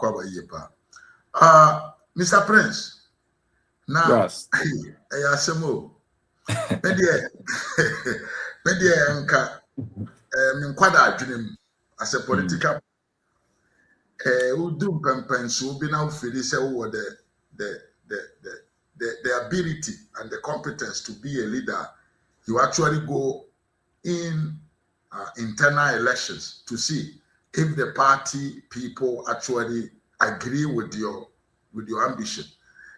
Kwaba Yepa. Mr. Prince, now, Ayasemo, Media, Anka, Minquada dream as a political. Who do pens will be now Phyllis over the ability and the competence to be a leader. You actually go in internal elections to see if the party people actually agree with your ambition.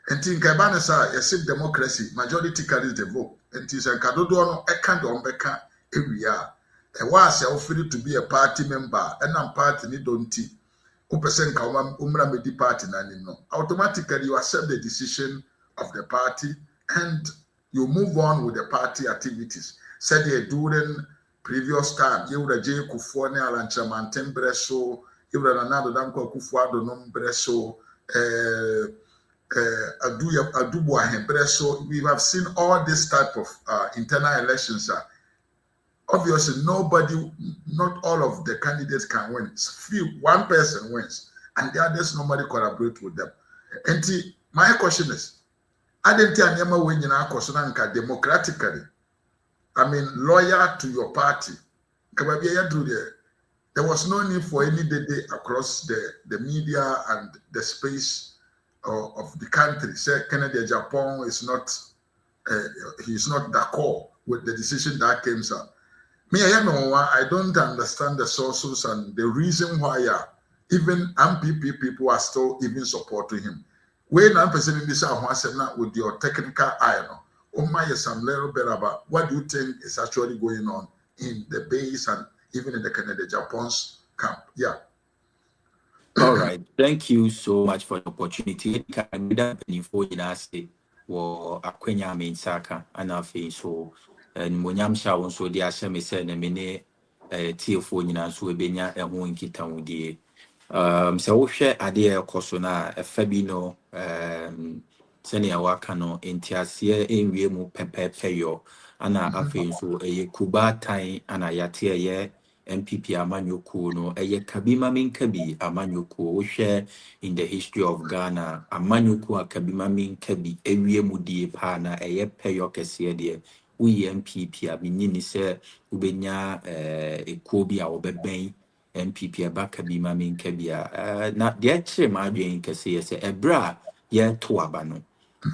And think about it, democracy, majority carries the vote. And it is a cadodo a kind of beka every year. And was offered to be a party member, and I'm party need don't percent medi party no. Automatically you accept the decision of the party and you move on with the party activities. Said during previous time, you would J. Kufone Alanchamanten Breso, you would another Danko Kufuado non Breso, Adubwa Breso. We have seen all this type of internal elections. Obviously, not all of the candidates can win. One person wins, and the others nobody collaborate with them. And my question is, I didn't tell you when you democratically. I mean, loyal to your party. There was no need for any day across the media and the space of the country. Say Kennedy Agyapong is not, he's not d'accord with the decision that came up. Me, I don't understand the sources and the reason why even MPP people are still even supporting him. When I'm presenting this with your technical eye, some little bit about what do you think is actually going on in the base and even in the Canada Japan's camp. Yeah. All right. Thank you so much for the opportunity. Can before you ask it or Aquenya main saka and our face so and Monyam Shaw so the Asham said a minute Teophone so benya a won kitan die. So share idea Cosona, a Fabino, Senia Wakano, Intiasia, Enviemu Pepe Peyo, Anna Afe so a Kuba time and a yatia ye. MPP Amanyoko no eye kabima min kabi Amanyoko share in the history of Ghana Amanyoko kabima min kabi ewie mudie pa na eye peyo kese de we MPP abinini se ubenya ekuo bi a obeben MPP aba kabima min kabi na de kire ma adwen kese se ebra ye to aba no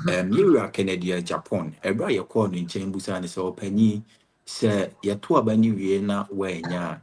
Yura Kennedy Japan ebra ye call no nchen busa ne se opani se yeto abani wie na wanya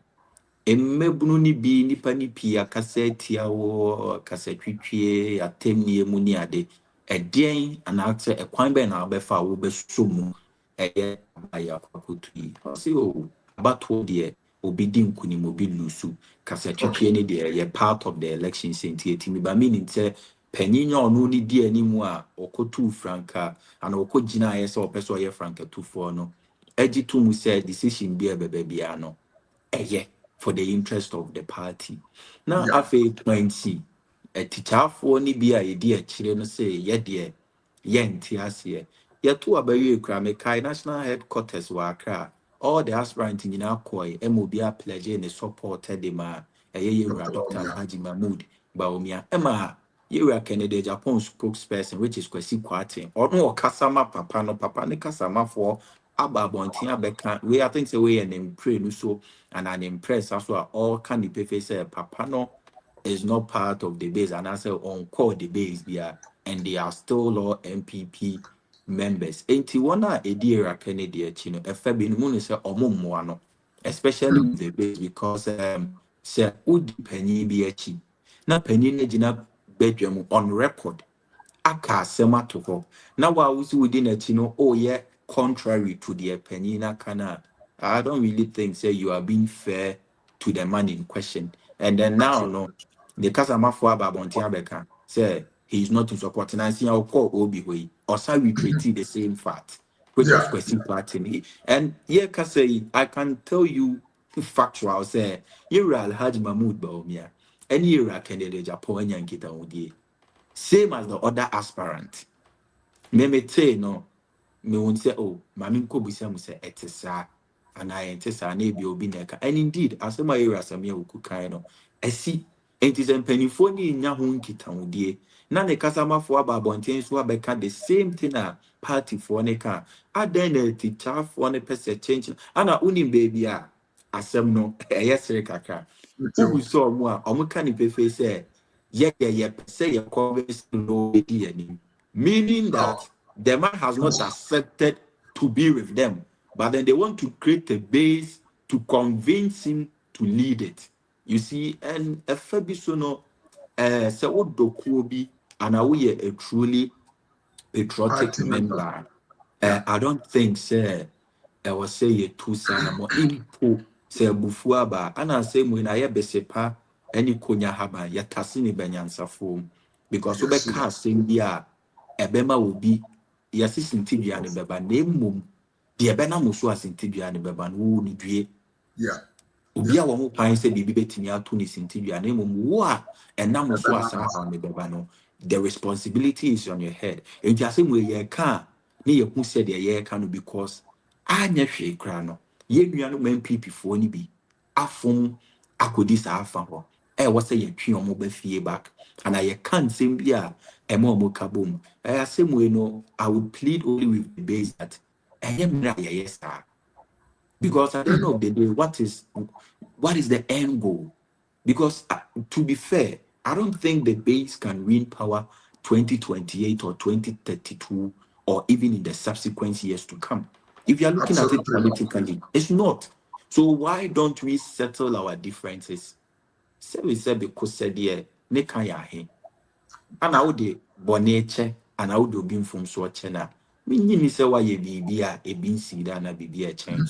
emmebunu ni bi nipa ni pia kasa tia wo kasa twitwie atemnie mu ni ade edien anakse ekwan be na abefa wo besomu eye aya kwakotui se o bato de obi di nkuni mo bi lusu kasa twitwie ni de ye part of the election senti mi ba meaning say panyinya ono ni di animu a okotu franka ana okogina aye se opeso ye franka tufo no ejitu mu say decision bi ebebe bia no eye for the interest of the party. Now, after 20, a teacher for ni be a dear children say, yet dear, yen tiasia. Yet to a very cramekai national headquarters were all the aspirants in our koi, MOBA pledge and supported the ma, a year Dr. Haji Mahmoud, Baumia, Emma. You are Canada Japan spokesperson, which is Kwesi Kwate, or no Kasama Papa, no Papa, ne Kasama for Abba Bontia Becca. We are things away and impre so and an impress as well. All can the pay say Papa no is not part of the base and I say on call the base there, and they are still all MPP members. 81 a dear Canada Chino, a Fabin Moon is a omuano, especially with the base because say would penny be a cheap. Na penny Jina bedroom on record. Aka sema to ho. Now I was within it, oh yeah, contrary to the penny na kana. I don't really think say you are being fair to the man in question. And then now no, the Kasama for Babontia Beka say he's not in support and I see our call Obi or so we treat the same fact, which was question party. And yeah, say I can tell you factual say you're Alhaji Mahmoud Baumia. Any era candidate Japan Yankita Udi. Same as the other aspirant. Me say no, me won't say, oh, Mammy Kobusam say etesa, and I etesa, maybe obi neka. And indeed, as my era Samia Ukukano, I see It is a penifoni in Yahoo Kitangudie. Nane Kasama for Babontin Swabeka the same thing party for Neka. I then a teacher for a person change. Anna unim baby asem no yes kaka. Who saw more omukani pefe say yeah say your converse no meaning that the man has not accepted to be with them, but then they want to create a base to convince him to lead it. You see, and a fabisono say what dokuobi and we a truly patriotic member. I don't think say I was say a two sana more impo say bufuaba and I say when I besepa any konya haba yatasini benyansa form because we cast same dia ebema will be yasis intibia ne beba name mum the ebena musu as intibia ne beba no ni due. Obi a wo mo kwan se bibi betimi ato ne sintibia na emom wo a enam so asa ha ne beba no, the responsibility is on your head. Enti asem we ye ka ne ye hu se de ye ka no because anya hwe kra no ye nua no MPP fo ni bi afom akodi sa afa ho wo se ye twe omo ba fie back and ye can nsem bi a ema omo ka bom asem we no I would plead only with the base that mra ye yes sir. Because at the end of the day, what is the end goal? Because to be fair, I don't think the base can win power 2028 or 2032 or even in the subsequent years to come. If you are looking at it politically, it's not. So why don't we settle our differences? Say we said because said yeah, ne kaya he. And I would boneche and I would be from so chena. Me say why ye bibia a bin sida na bibia chen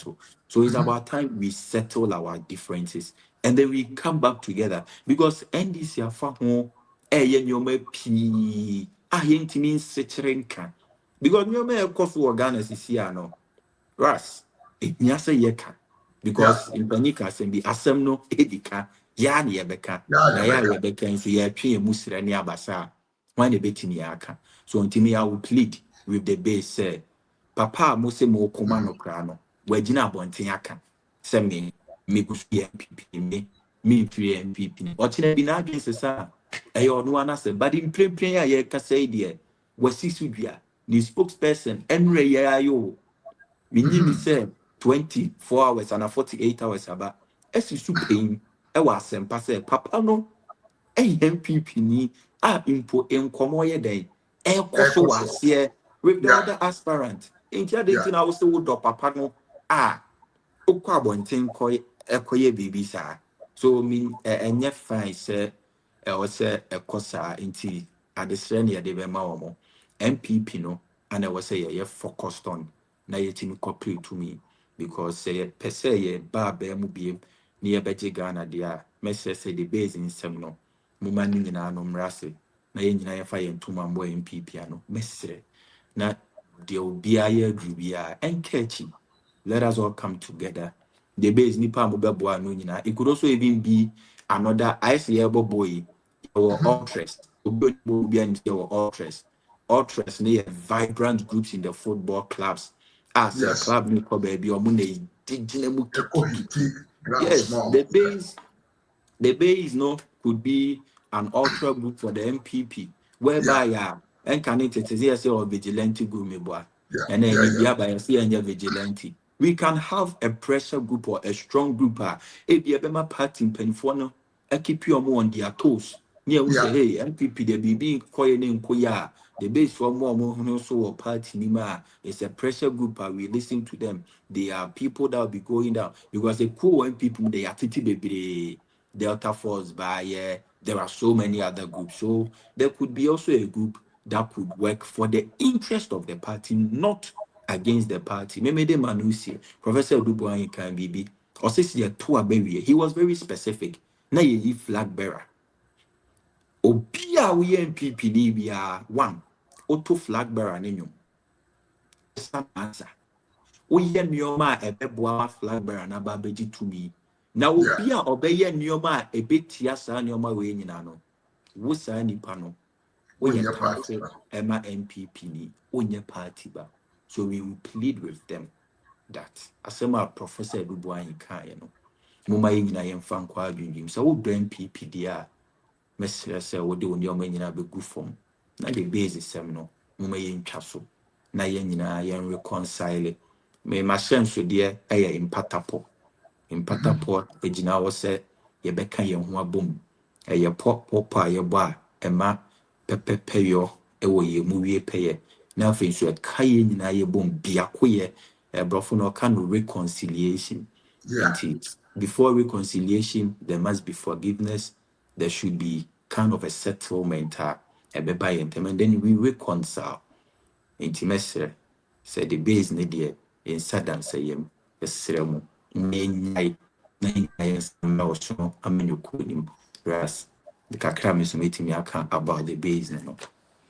so it's about time we settle our differences and then we come back together because NDC afa ho ye nyoma pi ahentimi nsecherenka because nyoma e koso organa sisi ano Ras ehia say yeka because in panika asem bi asem no edika ya na yebeka na ya yebeka nso ya twe musira ne abasa when the betini aka so ntimi I will plead with the base say papa mo se mo koma no kra no wagina abonten aka se me gusu MPP me three MPP o chine bi na adwen sesa eyo no anase but in prempren ya ye ka say de wasisu dua the spokesperson enre ya ayo we need say 24 hours and 48 hours about esisu pain e wa sempa say papa no MPP ni impo enkomo ye den e koso wase with the other aspirant intia de tina wo se wo do papa no okwa bonten koy ekoye bibi sa so mean enye fine say o se ekosa inti adesre ne de be ma wo mo MPP no and I was say ye focused on na ye timi cooperate to me because say per se ye ba ba mu biem ne ye beje Ghana dia me say the base in sem no muma ni nyina no mrase na ye nyina ye fa ye ntuma mbo MPP ano mesre na de obia ye agribia enkechi let us all come together the base nipa mo bebo no nyina it could also even be another ICL boy or ultras obi and your ultras near vibrant groups in the football clubs as a club ni ko baby or money yes the base no could be an ultra group for the MPP whereby and can it is say or vigilante group me boy and then you be by see and vigilante we can have a pressure group or a strong group e be a party in penfono keep you more on their toes near we say hey MPP the BB koye ne nkoya the base for more so party nima it's a pressure group we listen to them they are people that will be going down because the cool MPP they are titi baby Delta Force by there are so many other groups so there could be also a group that could work for the interest of the party not against the party Memede Manusi Professor Dubois can be or says he was very specific na ye flag bearer obia we MPP ni bia one auto flag bearer ne nyum answer woyɛ nneɔma a ɛbɛboa flag bearer na ba bɛgye tumi na obi a ɔbɛyɛ nneɔma a ɛbɛtia saa nneɔma wei nyina no wo saa nipa no woyɛ tamfo ɛma MPP ni wonyɛ party ba so we will plead with them that asɛm a Professor Dubois kaeɛ no moma yɛ nyina yɛmfa nkɔ adwendwem sɛ wodɔ MPP deɛ a mesrɛ sɛ wode wo nneɔma nyinaa bɛgu fam na the base sɛm no moma yɛntwa so na yɛn nyinaa yɛn reconcile me mahyɛ nsodeɛ ɛyɛ impatapɔ egyina hɔ sɛ yɛbɛka yɛn ho abom ɛyɛ pɔpɔ a yɛbɔ a ɛma pɛpɛpɛyɔ ɛwɔ yɛn mu wie pɛyɛ na afei nso ɛka yɛn nyinaa yɛbom biakoyɛ ɛbrɔfo no ɔka no reconciliation. Before reconciliation, there must be forgiveness. There should be kind of a settlement, and then we reconcile. Intimacy, say the base nedia in Sadan say the ceremony. Raz the Kakram is meeting me about the base.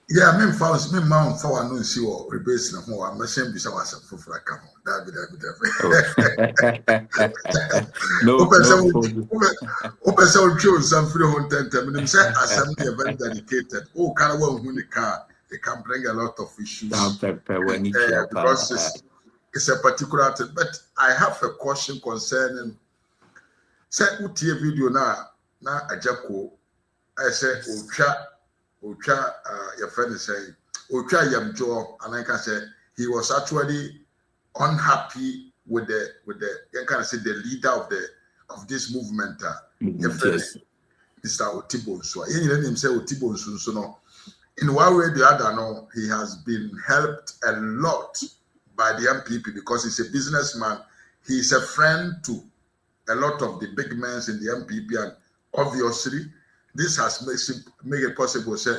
Yeah, I mean, me mount for no see or rebase no more. I'm ashamed to say what's up for a come. That. No. Open so choose some 310 minutes. Assembly very dedicated. Oh, kind of one who the car, they can bring a lot of issues. Because it's a particular thing. But I have a question concerning. Say, utie video na agyapong. I say, Ocha, your friend is saying, Ocha Yamjo, and like I said, he was actually unhappy with the leader of this movement. Yes. Mr. Otibonsu. He let him say Otibonsu. So no, in one way or the other, no, he has been helped a lot by the MPP because he's a businessman. He's a friend to a lot of the big men in the MPP, and obviously, this has made it possible to say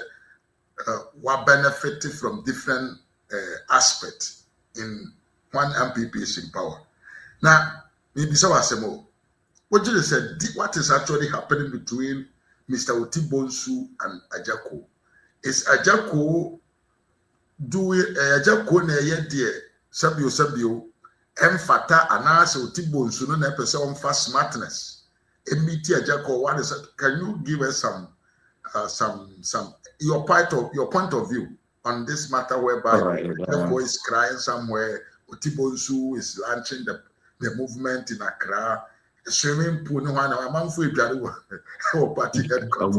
what benefited from different aspects in one MPP is in power. Now, maybe so I say more. What you said, what is actually happening between Mr. Otibonsu and Agyapong? Is Agyapong doing Agyapong na yedie sabio emfata anase Otibonsu no na pese onfa smartness. Agyapong, what is it? Can you give us some your point of view on this matter whereby Agyapong is crying somewhere, Otibonsu is launching the movement in Accra, swimming pool no one among food party headquarters.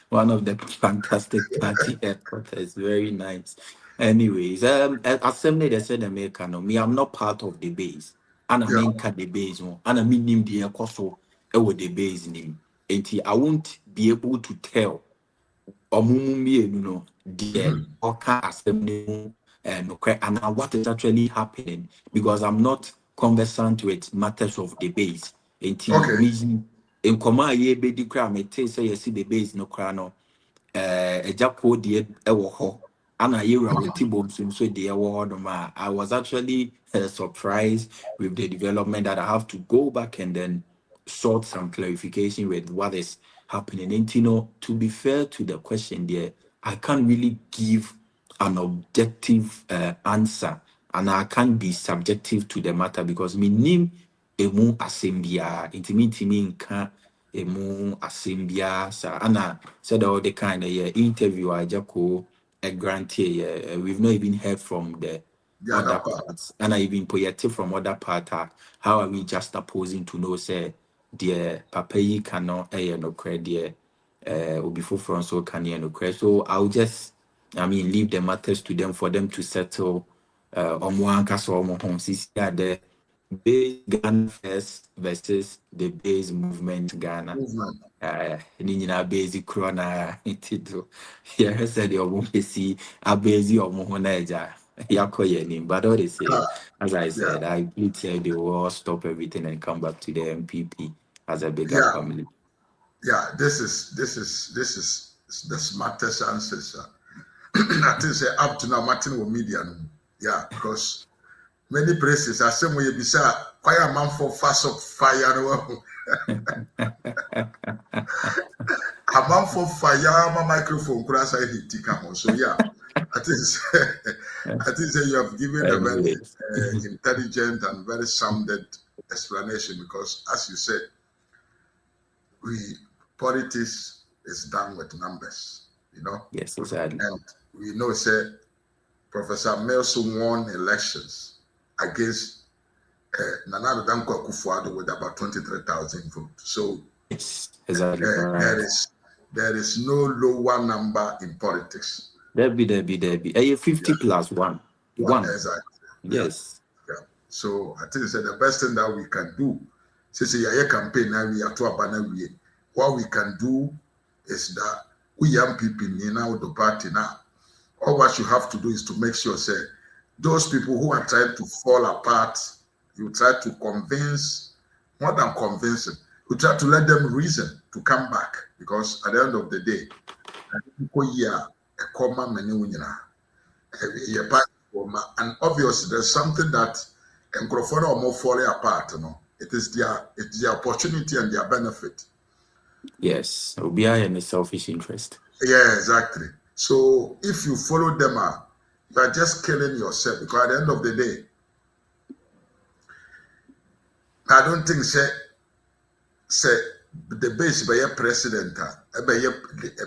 One of the fantastic party headquarters, very nice. Anyways, assembly they said America no, me I'm not part of the base. And I mean the base one, and I mean him the apostle the base name. And I won't be able to tell the assembly and what is actually happening because I'm not conversant with matters of the base. In Koma ye be the cram, it say you see the base no crano. Agyapong die ɛwɔ hɔ ana yɛwura wɔ Tibonsu nso die ɛwɔ hɔ ma I was actually surprised with the development that I have to go back and then sort some clarification with what is happening. And to be fair to the question there, I can't really give an objective answer and I can't be subjective to the matter because me nim emu asembia intimi nka emu asembia sa ana said all the kind of interview Agyapong grantee we've not even heard from the other parts and I even poyete from other part how are we just opposing to know say the papa yi cannot no credit obi foforo so can no credit so I'll just leave the matters to them for them to settle the Base Ghana first versus the base movement Ghana. Nina basic corona into here said your movie see a basic or Mohonaja. Yakoyenim, but all they say, as I said, I believe the war stop everything and come back to the MPP as a bigger family. Yeah, this is the smartest answer, sir. I think say up to now Martin will media. Yeah, because many places are same way you be quite a man for fast up fire. A man for fire, my microphone crash I hit come on. So yeah, I think you have given a very intelligent and very sounded explanation because as you said, politics is done with numbers, Yes, exactly. And we know say Professor Melson won elections against Nana Dankwa Akufo-Addo with about 23,000 votes. So Yes, exactly. There is no lower number in politics. There be. 50 plus one. Exactly. Yes. Yeah. So I think the best thing that we can do, since a campaign now we are to abandon we, what we can do is that we young people in now the party now. All what you have to do is to make sure say those people who are trying to fall apart, you try to convince, more than convincing, you try to let them reason to come back, because at the end of the day, and obviously there's something that microphone are more falling apart, you know. It's their opportunity and their benefit. Yes, it will be a selfish interest. Yeah, exactly. So if you follow them, you are just killing yourself, because at the end of the day, I don't think say the base by a president, a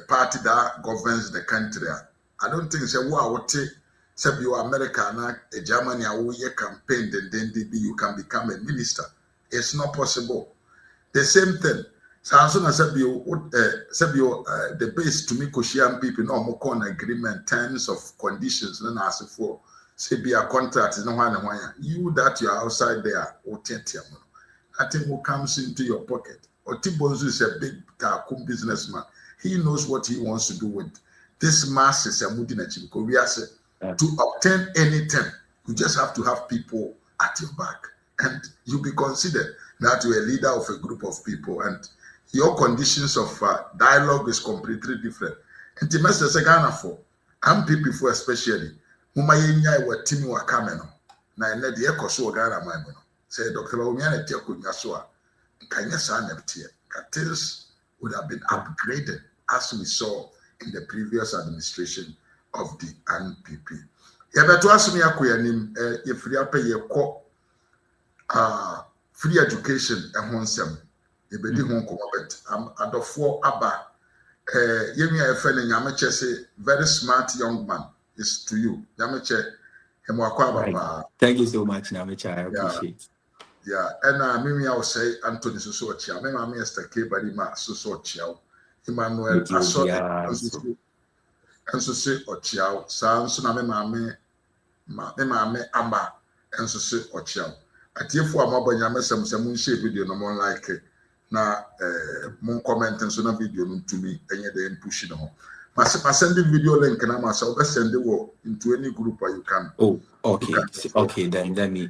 party that governs the country. I don't think say what say you America na a Germany a campaign then you can become a minister. It's not possible. The same thing. So as soon as the base to me Koshian people no more con agreement, terms of conditions, then as for say be a contract is no one. You that you are outside there or nothing will comes into your pocket. Otibonzu is a big businessman. He knows what he wants to do with this masses because we are to obtain anything, you just have to have people at your back, and you'll be considered that you're a leader of a group of people, and your conditions of dialogue is completely different. And the message Ghana for, and people for especially, Mumayenya wa timi wa kameno, na ene de ekoso Ghana maimo. Say Dr. Omiane Tiakunya soa, Kanya Saneptia, things would have been upgraded as we saw in the previous administration of the NPP. Yabeto asumi akoyanim free apay ko free education ehon nsem yebedi ho komobet adofo aba yemi afa na nyameche say very smart young man is to you nyameche hemo akwa baba. Thank you so much nyameche, I appreciate. Yeah, and mimi I will say Anthony Soso Chia, me mama Esther K body ma Soso Chia, Emmanuel Aso and so say Ochiao, sounds so na me mame amba and so say Ochiao. At you for a mobile yamesam some shape video no more like it. Na mon comment and so na video to me and yet then pushing on. My sending video link and I'm myself send the work into any group where you can. Oh, okay. Okay, then let me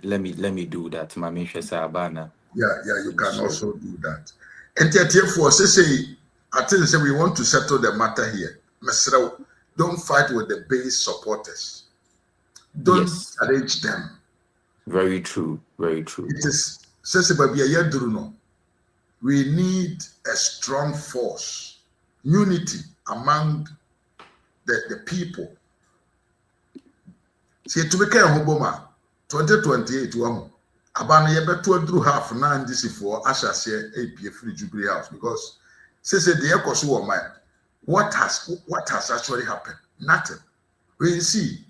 do that. My mission Sabana. Yeah, you can also do that. And yet for say I think say we want to settle the matter here. Mesra, don't fight with the base supporters. Don't challenge them. Very true. It is we need a strong force, unity among the people. See, to be careful, 2028, Abana Yebetu drew half 94 Asha say APA Free Jubilee House, because say the Ekosu mind. What has actually happened? Nothing. We see